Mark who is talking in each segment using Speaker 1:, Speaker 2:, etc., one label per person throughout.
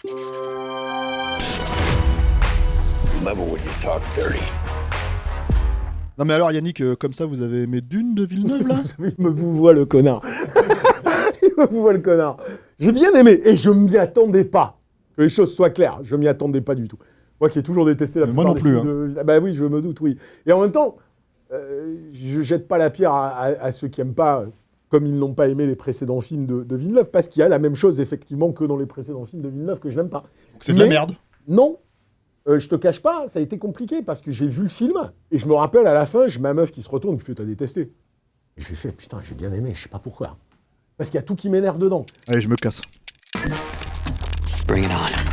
Speaker 1: Never when you talk dirty.
Speaker 2: Non mais alors Yannick, comme ça vous avez aimé Dune de Villeneuve là?
Speaker 3: Vous savez, il me vous voit le connard. Il me vous voit le connard. J'ai bien aimé et je m'y attendais pas. Que les choses soient claires, je m'y attendais pas du tout. Moi qui ai toujours détesté la plupart
Speaker 2: moi non
Speaker 3: des
Speaker 2: plus,
Speaker 3: films de... Bah oui, je me doute, oui. Et en même temps, je jette pas la pierre à ceux qui aiment pas, comme ils n'ont pas aimé les précédents films de Villeneuve, parce qu'il y a la même chose effectivement que dans les précédents films de Villeneuve que je n'aime pas.
Speaker 2: Donc c'est de la merde.
Speaker 3: Non. Je te cache pas, ça a été compliqué parce que j'ai vu le film et je me rappelle à la fin, j'ai ma meuf qui se retourne et qui fait t'as détesté. Et je lui fais putain, j'ai bien aimé, je sais pas pourquoi. Parce qu'il y a tout qui m'énerve dedans.
Speaker 2: Allez, je me casse.
Speaker 1: Bring it on.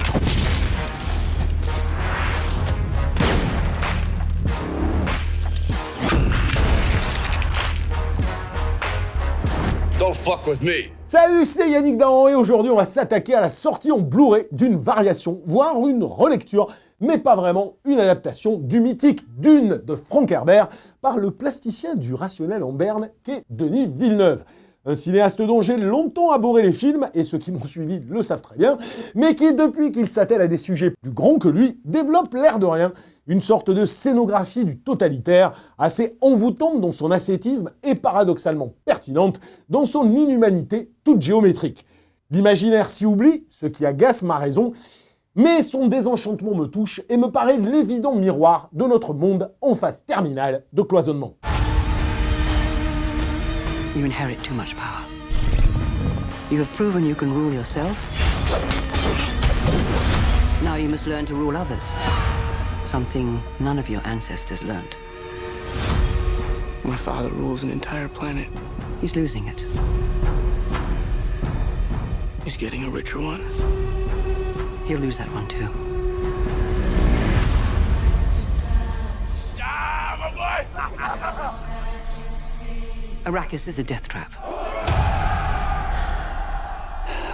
Speaker 1: Don't fuck with me.
Speaker 3: Salut, c'est Yannick Dahan et aujourd'hui on va s'attaquer à la sortie en Blu-ray d'une variation, voire une relecture, mais pas vraiment une adaptation du mythique Dune de Frank Herbert par le plasticien du rationnel en berne qu'est Denis Villeneuve. Un cinéaste dont j'ai longtemps abhorré les films, et ceux qui m'ont suivi le savent très bien, mais qui, depuis qu'il s'attelle à des sujets plus grands que lui, développe l'air de rien une sorte de scénographie du totalitaire, assez envoûtante dans son ascétisme et paradoxalement pertinente dans son inhumanité toute géométrique. L'imaginaire s'y oublie, ce qui agace ma raison, mais son désenchantement me touche et me paraît l'évident miroir de notre monde en phase terminale de cloisonnement.
Speaker 4: You inherit too much power. You have proven you can rule yourself. Now you must learn to rule others. Something none of your ancestors learned.
Speaker 5: My father rules an entire planet.
Speaker 4: He's losing it.
Speaker 5: He's getting a richer one.
Speaker 4: He'll lose that one too. Arrakis is a death trap.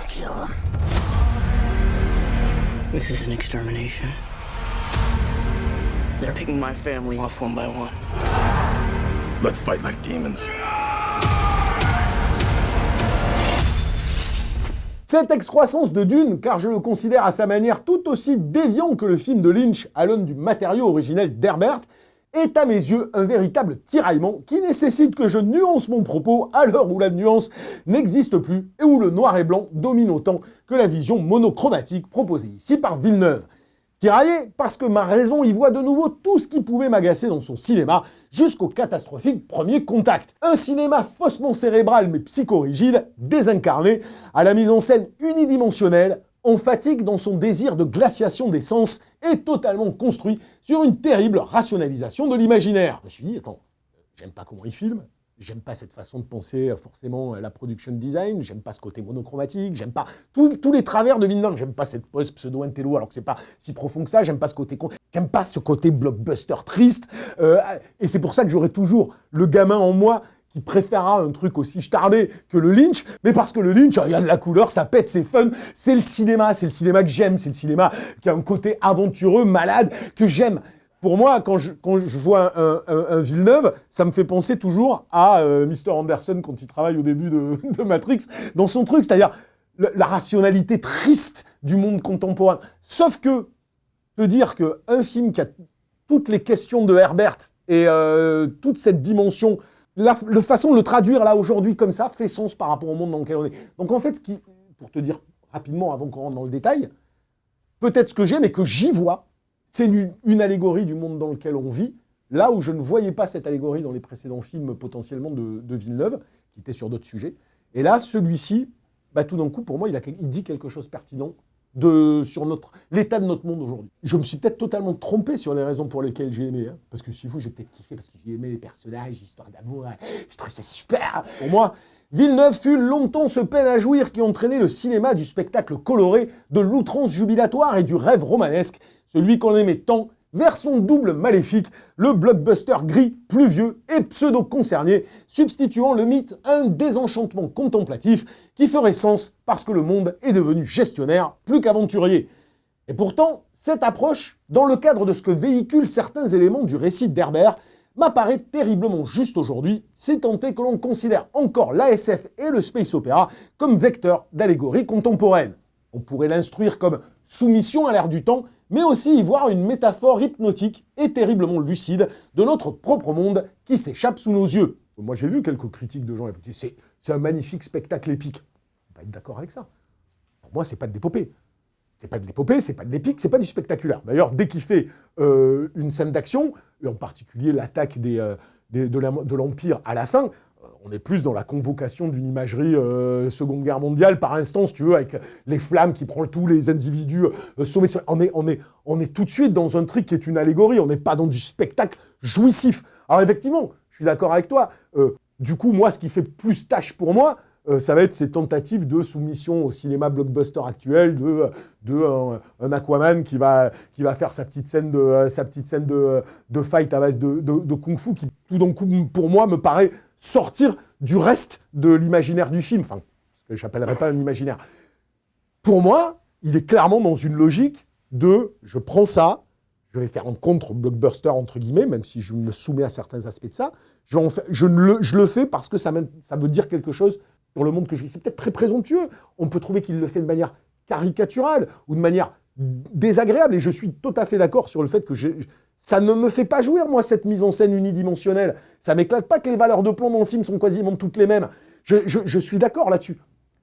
Speaker 1: Kill him.
Speaker 5: This is an extermination. They're picking my family off one by one.
Speaker 1: Let's fight like demons.
Speaker 3: Cette excroissance de Dune, car je le considère à sa manière tout aussi déviant que le film de Lynch à l'aune du matériau originel d'Herbert, est à mes yeux un véritable tiraillement qui nécessite que je nuance mon propos à l'heure où la nuance n'existe plus et où le noir et blanc domine autant que la vision monochromatique proposée ici par Villeneuve. Tiraillé parce que ma raison y voit de nouveau tout ce qui pouvait m'agacer dans son cinéma, jusqu'au catastrophique Premier Contact. Un cinéma faussement cérébral mais psychorigide, désincarné, à la mise en scène unidimensionnelle, en fatigue dans son désir de glaciation des sens et totalement construit sur une terrible rationalisation de l'imaginaire. Je me suis dit, attends, j'aime pas comment il filme, j'aime pas cette façon de penser forcément la production design, j'aime pas ce côté monochromatique, j'aime pas tous les travers de Villeneuve, j'aime pas cette pose pseudo-intello alors que c'est pas si profond que ça, j'aime pas ce côté blockbuster triste, et c'est pour ça que j'aurai toujours le gamin en moi qui préférera un truc aussi starbé que le Lynch, mais parce que le Lynch, il y a de la couleur, ça pète, c'est fun, c'est le cinéma que j'aime, c'est le cinéma qui a un côté aventureux, malade, que j'aime. Pour moi, quand je vois un Villeneuve, ça me fait penser toujours à Mr. Anderson quand il travaille au début de Matrix, dans son truc, c'est-à-dire la rationalité triste du monde contemporain. Sauf que, te dire qu'un film qui a toutes les questions de Herbert et toute cette dimension, la façon de le traduire là aujourd'hui comme ça fait sens par rapport au monde dans lequel on est. Donc en fait, pour te dire rapidement avant qu'on rentre dans le détail, peut-être ce que j'aime et que j'y vois, c'est une allégorie du monde dans lequel on vit, là où je ne voyais pas cette allégorie dans les précédents films potentiellement de Villeneuve, qui étaient sur d'autres sujets. Et là, celui-ci, tout d'un coup, pour moi, il dit quelque chose de pertinent sur l'état de notre monde aujourd'hui. Je me suis peut-être totalement trompé sur les raisons pour lesquelles j'ai aimé, hein, parce que si vous, j'ai peut-être kiffé, parce que j'ai aimé les personnages, l'histoire d'amour, je trouvais ça super. Pour moi, Villeneuve fut longtemps ce peine à jouir qui entraînait le cinéma du spectacle coloré, de l'outrance jubilatoire et du rêve romanesque, celui qu'on aimait tant, vers son double maléfique, le blockbuster gris, pluvieux et pseudo-concernier, substituant le mythe à un désenchantement contemplatif qui ferait sens parce que le monde est devenu gestionnaire plus qu'aventurier. Et pourtant, cette approche, dans le cadre de ce que véhiculent certains éléments du récit d'Herbert, m'apparaît terriblement juste aujourd'hui, si tant est que l'on considère encore l'ASF et le space opéra comme vecteurs d'allégorie contemporaine. On pourrait l'instruire comme soumission à l'air du temps, mais aussi y voir une métaphore hypnotique et terriblement lucide de notre propre monde qui s'échappe sous nos yeux. Moi, j'ai vu quelques critiques de gens qui disent c'est un magnifique spectacle épique. On peut pas être d'accord avec ça. Pour moi, c'est pas de l'épopée. C'est pas de l'épopée, c'est pas de l'épique, c'est pas du spectaculaire. D'ailleurs, dès qu'il fait une scène d'action, et en particulier l'attaque de l'Empire à la fin, on est plus dans la convocation d'une imagerie Seconde Guerre mondiale, par instant, si tu veux, avec les flammes qui prennent tous les individus sauvés. On est tout de suite dans un truc qui est une allégorie, on n'est pas dans du spectacle jouissif. Alors effectivement, je suis d'accord avec toi, du coup, moi, ce qui fait plus tâche pour moi, ça va être ces tentatives de soumission au cinéma blockbuster actuel, un Aquaman qui va faire sa petite scène de fight à base de kung-fu qui, tout d'un coup, pour moi, me paraît sortir du reste de l'imaginaire du film. Enfin, ce que je n'appellerais pas un imaginaire. Pour moi, il est clairement dans une logique de « je prends ça, je vais faire un contre-blockbuster, entre guillemets, même si je me soumets à certains aspects de ça, je le fais parce que ça veut dire quelque chose sur le monde que je vis. » C'est peut-être très présomptueux. On peut trouver qu'il le fait de manière caricaturale ou de manière désagréable. Et je suis tout à fait d'accord sur le fait que ça ne me fait pas jouir, moi, cette mise en scène unidimensionnelle. Ça m'éclate pas que les valeurs de plan dans le film sont quasiment toutes les mêmes. Je suis d'accord là-dessus.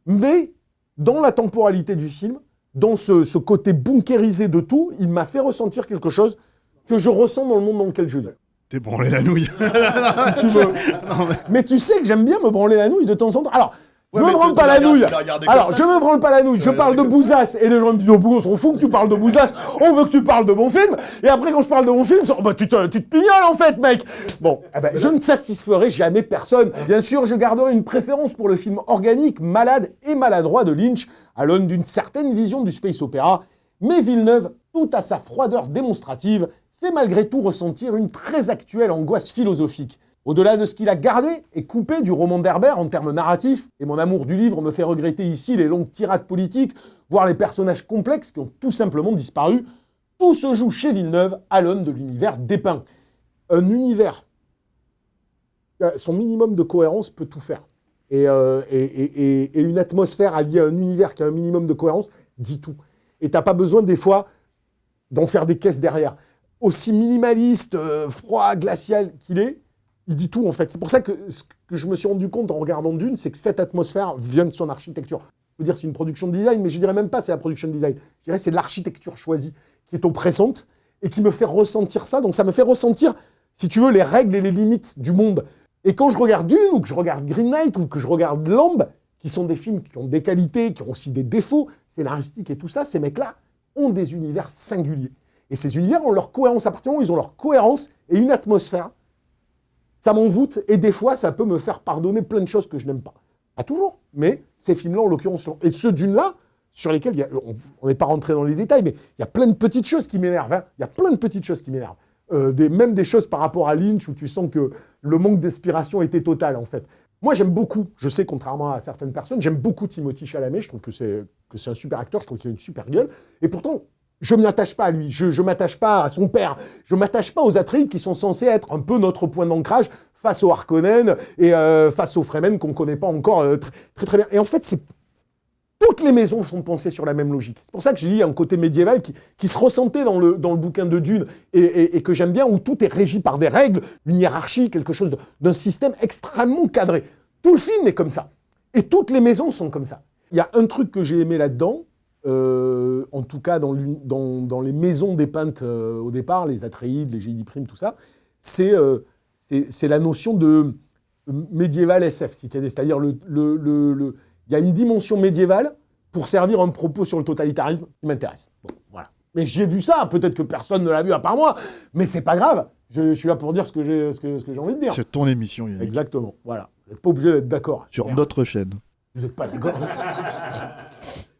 Speaker 3: Mais dans la temporalité du film, dans ce côté bunkérisé de tout, il m'a fait ressentir quelque chose que je ressens dans le monde dans lequel je vis.
Speaker 2: T'es branlé la nouille.
Speaker 3: Si tu veux. Mais tu sais que j'aime bien me branler la nouille de temps en temps. Alors, je me branle pas la nouille. Alors, je me branle pas la nouille. Je parle de Bouzasse. Et les gens me disent, oh, on s'en fout que tu parles de Bouzasse. On veut que tu parles de mon film. Et après, quand je parle de mon film, tu te pignoles, en fait, mec. Bon, je ne satisferai jamais personne. Bien sûr, je garderai une préférence pour le film organique, malade et maladroit de Lynch, à l'aune d'une certaine vision du space opéra. Mais Villeneuve, tout à sa froideur démonstrative, fait malgré tout ressentir une très actuelle angoisse philosophique. Au-delà de ce qu'il a gardé et coupé du roman d'Herbert en termes narratifs, et mon amour du livre me fait regretter ici les longues tirades politiques, voire les personnages complexes qui ont tout simplement disparu, tout se joue chez Villeneuve à l'aune de l'univers dépeint. Un univers, son minimum de cohérence peut tout faire. Et une atmosphère alliée à un univers qui a un minimum de cohérence dit tout. Et t'as pas besoin des fois d'en faire des caisses derrière. Aussi minimaliste, froid, glacial qu'il est, il dit tout en fait. C'est pour ça que ce que je me suis rendu compte en regardant Dune, c'est que cette atmosphère vient de son architecture. Je peux dire c'est une production de design, mais je dirais même pas c'est la production de design. Je dirais c'est l'architecture choisie qui est oppressante et qui me fait ressentir ça. Donc ça me fait ressentir, si tu veux, les règles et les limites du monde. Et quand je regarde Dune, ou que je regarde Green Knight, ou que je regarde Lamb, qui sont des films qui ont des qualités, qui ont aussi des défauts scénaristiques et tout ça, ces mecs-là ont des univers singuliers. Et ces univers ont leur cohérence. À partir du moment où ils ont leur cohérence et une atmosphère, ça m'envoûte, et des fois, ça peut me faire pardonner plein de choses que je n'aime pas. Pas toujours, mais ces films-là, en l'occurrence, et ceux Dune-là, sur lesquels, on n'est pas rentré dans les détails, mais il y a plein de petites choses qui m'énervent. Hein. Il y a plein de petites choses qui m'énervent. Même des choses par rapport à Lynch, où tu sens que le manque d'inspiration était total, en fait. Moi, j'aime beaucoup, je sais, contrairement à certaines personnes, j'aime beaucoup Timothée Chalamet, je trouve que c'est un super acteur, je trouve qu'il a une super gueule, et pourtant, je ne m'attache pas à lui, je ne m'attache pas à son père, je ne m'attache pas aux Atreides qui sont censés être un peu notre point d'ancrage face aux Harkonnen et face aux Fremen qu'on ne connaît pas encore très très bien. Et en fait, toutes les maisons sont pensées sur la même logique. C'est pour ça que j'ai dit un côté médiéval qui se ressentait dans le bouquin de Dune et que j'aime bien, où tout est régi par des règles, une hiérarchie, quelque chose d'un système extrêmement cadré. Tout le film est comme ça. Et toutes les maisons sont comme ça. Il y a un truc que j'ai aimé là-dedans, en tout cas dans les maisons dépeintes au départ, les Atreides, les Jedi Prime, tout ça, c'est la notion de médiéval SF, c'est-à-dire il y a une dimension médiévale pour servir un propos sur le totalitarisme qui m'intéresse. Bon, voilà. Mais j'ai vu ça, peut-être que personne ne l'a vu à part moi, mais c'est pas grave. Je suis là pour dire ce que j'ai envie de dire.
Speaker 2: C'est ton émission, Yannick.
Speaker 3: Exactement, voilà. Vous n'êtes pas obligé d'être d'accord.
Speaker 2: Sur notre chaîne.
Speaker 3: Vous n'êtes pas d'accord.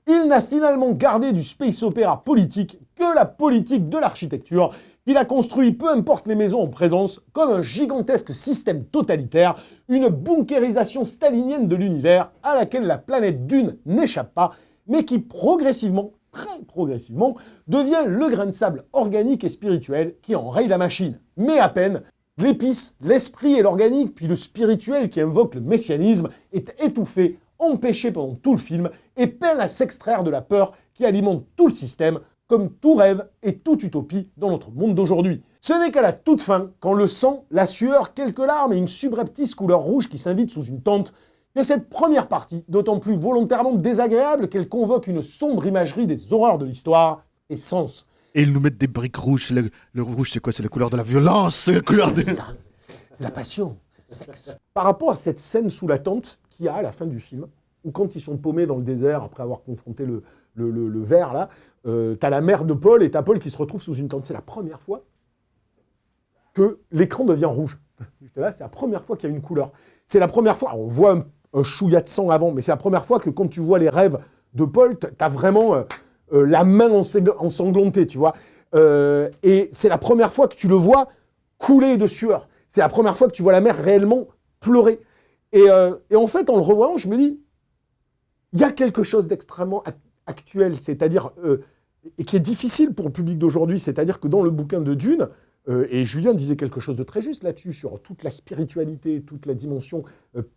Speaker 3: Il n'a finalement gardé du space opéra politique que la politique de l'architecture, qu'il a construit, peu importe les maisons en présence, comme un gigantesque système totalitaire, une bunkérisation stalinienne de l'univers à laquelle la planète Dune n'échappe pas, mais qui progressivement, très progressivement, devient le grain de sable organique et spirituel qui enraye la machine. Mais à peine, l'épice, l'esprit et l'organique, puis le spirituel qui invoque le messianisme, est étouffé, empêché pendant tout le film, et peine à s'extraire de la peur qui alimente tout le système, comme tout rêve et toute utopie dans notre monde d'aujourd'hui. Ce n'est qu'à la toute fin, quand le sang, la sueur, quelques larmes et une subreptice couleur rouge qui s'invite sous une tente, que cette première partie, d'autant plus volontairement désagréable qu'elle convoque une sombre imagerie des horreurs de l'histoire, ait sens.
Speaker 2: Et ils nous mettent des briques rouges. Le rouge, c'est quoi? C'est la couleur de la violence. C'est la couleur des...
Speaker 3: C'est ça. C'est la passion, c'est le sexe. Par rapport à cette scène sous la tente qu'il y a à la fin du film, où quand ils sont paumés dans le désert, après avoir confronté le ver, là, t'as la mère de Paul et t'as Paul qui se retrouve sous une tente. C'est la première fois que l'écran devient rouge. Là, c'est la première fois qu'il y a une couleur. C'est la première fois, on voit un chouïa de sang avant, mais c'est la première fois que quand tu vois les rêves de Paul, t'as vraiment la main ensanglantée, tu vois. Et c'est la première fois que tu le vois couler de sueur. C'est la première fois que tu vois la mère réellement pleurer. Et en fait, en le revoyant, je me dis, il y a quelque chose d'extrêmement actuel, c'est-à-dire, et qui est difficile pour le public d'aujourd'hui, c'est-à-dire que dans le bouquin de Dune, et Julien disait quelque chose de très juste là-dessus, sur toute la spiritualité, toute la dimension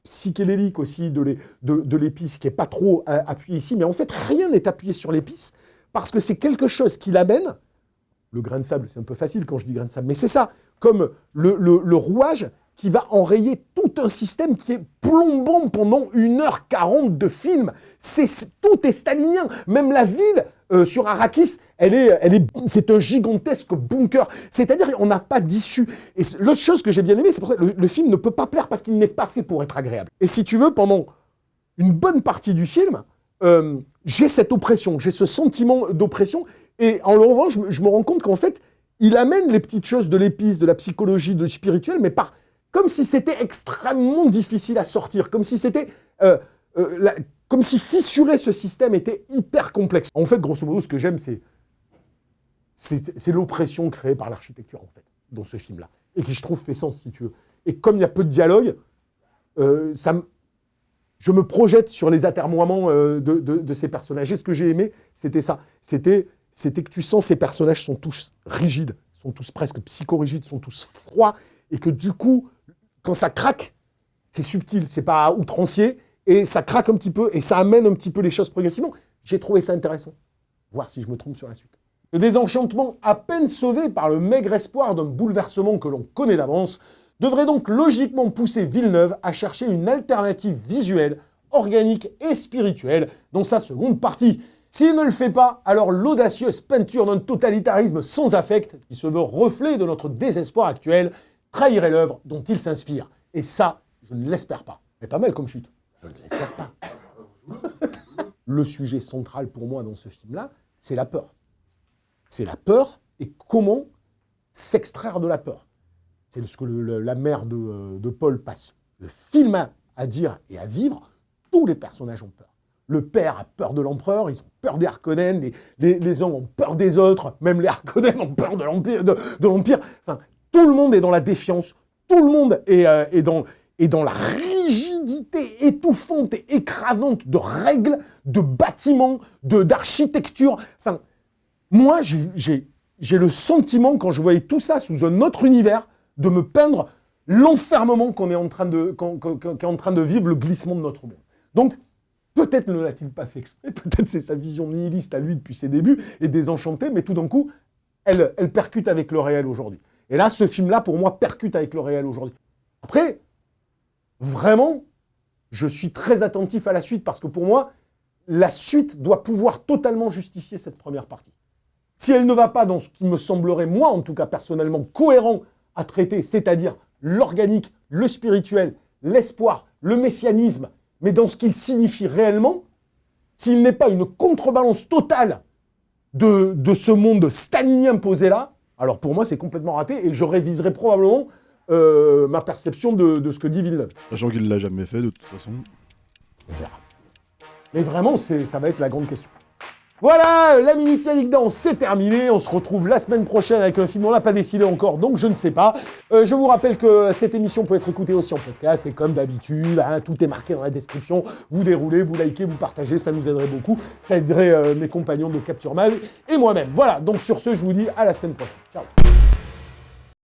Speaker 3: psychédélique aussi de l'épice, qui n'est pas trop appuyée ici, mais en fait, rien n'est appuyé sur l'épice, parce que c'est quelque chose qui l'amène, le grain de sable, c'est un peu facile quand je dis grain de sable, mais c'est ça, comme le rouage qui va enrayer tout un système qui est plombant pendant 1h40 de film. Tout est stalinien. Même la ville sur Arrakis, c'est un gigantesque bunker. C'est-à-dire qu'on n'a pas d'issue. Et l'autre chose que j'ai bien aimé, c'est pour ça que le film ne peut pas plaire parce qu'il n'est pas fait pour être agréable. Et si tu veux, pendant une bonne partie du film, j'ai cette oppression, j'ai ce sentiment d'oppression. Et en le revoyant, je me rends compte qu'en fait, il amène les petites choses de l'épice, de la psychologie, du spirituel, mais comme si c'était extrêmement difficile à sortir, comme si c'était... comme si fissurer ce système était hyper complexe. En fait, grosso modo, ce que j'aime, c'est l'oppression créée par l'architecture, en fait, dans ce film-là. Et qui, je trouve, fait sens, si tu veux. Et comme il y a peu de dialogue, je me projette sur les atermoiements de ces personnages. Et ce que j'ai aimé, c'était ça. C'était que tu sens ces personnages sont tous rigides, sont tous presque psychorigides, sont tous froids, et que du coup, quand ça craque, c'est subtil, c'est pas outrancier, et ça craque un petit peu, et ça amène un petit peu les choses progressivement. J'ai trouvé ça intéressant. Voir si je me trompe sur la suite. Le désenchantement, à peine sauvé par le maigre espoir d'un bouleversement que l'on connaît d'avance, devrait donc logiquement pousser Villeneuve à chercher une alternative visuelle, organique et spirituelle dans sa seconde partie. S'il ne le fait pas, alors l'audacieuse peinture d'un totalitarisme sans affect, qui se veut reflet de notre désespoir actuel, trahirait l'œuvre dont il s'inspire. Et ça, je ne l'espère pas. Mais pas mal comme chute. Je ne l'espère pas. Le sujet central pour moi dans ce film-là, c'est la peur. C'est la peur et comment s'extraire de la peur. C'est ce que la mère de Paul passe le film à dire et à vivre. Tous les personnages ont peur. Le père a peur de l'empereur, ils ont peur des Harkonnen, les hommes ont peur des autres, même les Harkonnen ont peur de l'Empire. Enfin, tout le monde est dans la défiance, tout le monde est dans la rigidité étouffante et écrasante de règles, de bâtiments, d'architecture. Enfin, moi, j'ai le sentiment, quand je voyais tout ça sous un autre univers, de me peindre l'enfermement qu'est en train de vivre le glissement de notre monde. Donc, peut-être ne l'a-t-il pas fait exprès, peut-être c'est sa vision nihiliste à lui depuis ses débuts, et désenchantée, mais tout d'un coup, elle percute avec le réel aujourd'hui. Et là, ce film-là, pour moi, percute avec le réel aujourd'hui. Après, vraiment, je suis très attentif à la suite, parce que pour moi, la suite doit pouvoir totalement justifier cette première partie. Si elle ne va pas dans ce qui me semblerait, moi en tout cas personnellement, cohérent à traiter, c'est-à-dire l'organique, le spirituel, l'espoir, le messianisme, mais dans ce qu'il signifie réellement, s'il n'est pas une contrebalance totale de ce monde stalinien posé là, alors pour moi c'est complètement raté et je réviserai probablement ma perception de ce que dit Villeneuve.
Speaker 2: Sachant qu'il ne l'a jamais fait de toute façon.
Speaker 3: On verra. Mais vraiment, ça va être la grande question. Voilà, la Minute Yannick Dans, c'est terminé. On se retrouve la semaine prochaine avec un film, on l'a pas décidé encore, donc je ne sais pas. Je vous rappelle que cette émission peut être écoutée aussi en podcast, et comme d'habitude, hein, tout est marqué dans la description. Vous déroulez, vous likez, vous partagez, ça nous aiderait beaucoup. Ça aiderait mes compagnons de Capture Mag et moi-même. Voilà, donc sur ce, je vous dis à la semaine prochaine. Ciao.